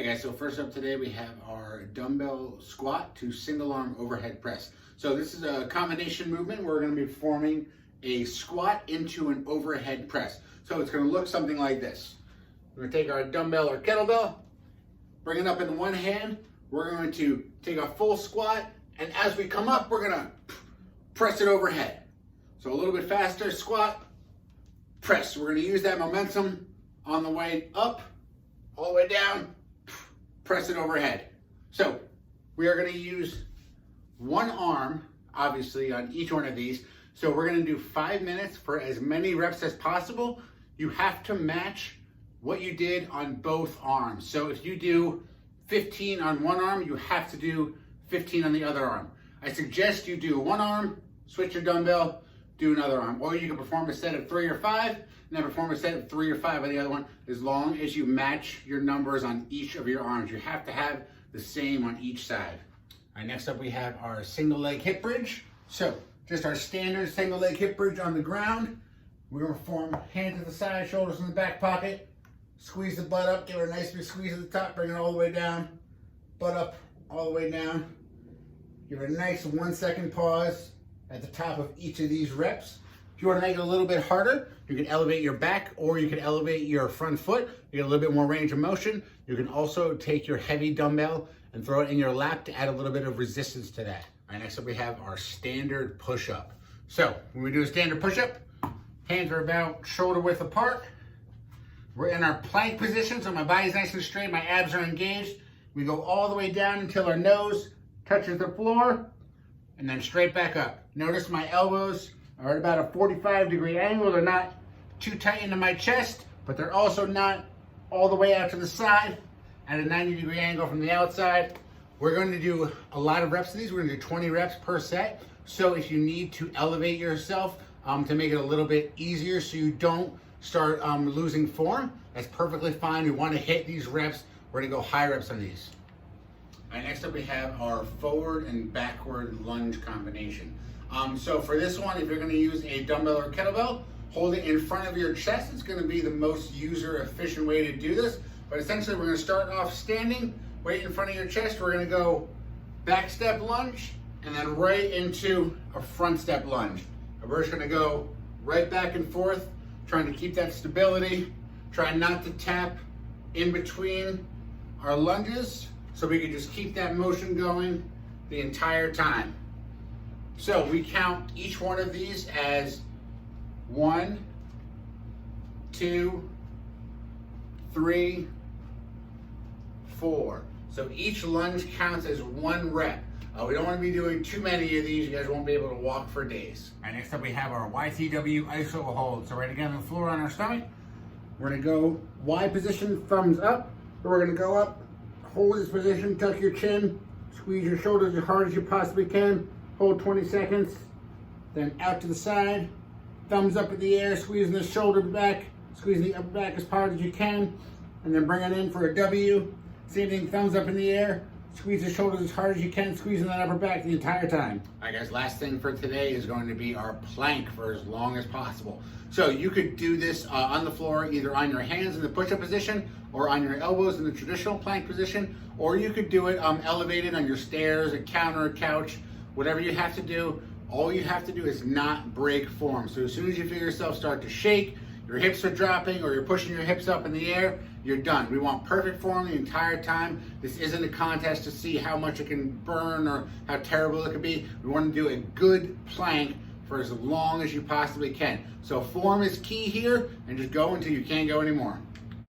Alright guys, so first up today we have our dumbbell squat to single arm overhead press. So this is a combination movement where we're going to be performing a squat into an overhead press. So it's going to look something like this. We're going to take our dumbbell or kettlebell, bring it up in one hand, we're going to take a full squat, and as we come up we're going to press it overhead. So a little bit faster, squat, press. We're going to use that momentum on the way up, all the way down, press it overhead. So we are going to use one arm, obviously, on each one of these. So we're going to do 5 minutes for as many reps as possible. You have to match what you did on both arms. So if you do 15 on one arm, you have to do 15 on the other arm. I suggest you do one arm, switch your dumbbell, do another arm. Or you can perform a set of 3 or 5, and then perform a set of 3 or 5 on the other one, as long as you match your numbers on each of your arms. You have to have the same on each side. All right, next up we have our single leg hip bridge. So just our standard single leg hip bridge on the ground. We're gonna perform hands to the side, shoulders in the back pocket. Squeeze the butt up, give it a nice big squeeze at the top, bring it all the way down. Butt up, all the way down. Give it a nice 1 second pause at the top of each of these reps. If you want to make it a little bit harder, you can elevate your back or you can elevate your front foot. You get a little bit more range of motion. You can also take your heavy dumbbell and throw it in your lap to add a little bit of resistance to that. All right, next up we have our standard push-up. So when we do a standard push-up, hands are about shoulder width apart. We're in our plank position, so my body's nice and straight, my abs are engaged. We go all the way down until our nose touches the floor, and then straight back up. Notice my elbows are at about a 45-degree angle. They're not too tight into my chest, but they're also not all the way out to the side at a 90-degree angle from the outside. We're going to do a lot of reps of these. We're going to do 20 reps per set. So if you need to elevate yourself to make it a little bit easier so you don't start losing form, that's perfectly fine. We want to hit these reps. We're going to go high reps on these. All right, next up we have our forward and backward lunge combination. So for this one, if you're going to use a dumbbell or kettlebell, hold it in front of your chest. It's going to be the most user efficient way to do this. But essentially we're going to start off standing, right in front of your chest. We're going to go back step lunge and then right into a front step lunge. And we're just going to go right back and forth, trying to keep that stability, trying not to tap in between our lunges, so we can just keep that motion going the entire time. So we count each one of these as 1, 2, 3, 4. So each lunge counts as 1 rep. We don't want to be doing too many of these. You guys won't be able to walk for days. All right, next up we have our YTW iso hold. So right again on the floor on our stomach. We're going to go Y position, thumbs up. We're going to go up, hold this position, tuck your chin, squeeze your shoulders as hard as you possibly can, hold 20 seconds, then out to the side, thumbs up in the air, squeezing the shoulder back, squeezing the upper back as hard as you can, and then bring it in for a W. Same thing, thumbs up in the air, squeeze the shoulders as hard as you can, squeezing that upper back the entire time. All right guys, last thing for today is going to be our plank for as long as possible. So you could do this on the floor, either on your hands in the push-up position or on your elbows in the traditional plank position, or you could do it elevated on your stairs, a counter, a couch, whatever you have to do. All you have to do is not break form. So as soon as you feel yourself start to shake, your hips are dropping, or you're pushing your hips up in the air, you're done. We want perfect form the entire time. This isn't a contest to see how much it can burn or how terrible it could be. We want to do a good plank for as long as you possibly can. So form is key here, and just go until you can't go anymore.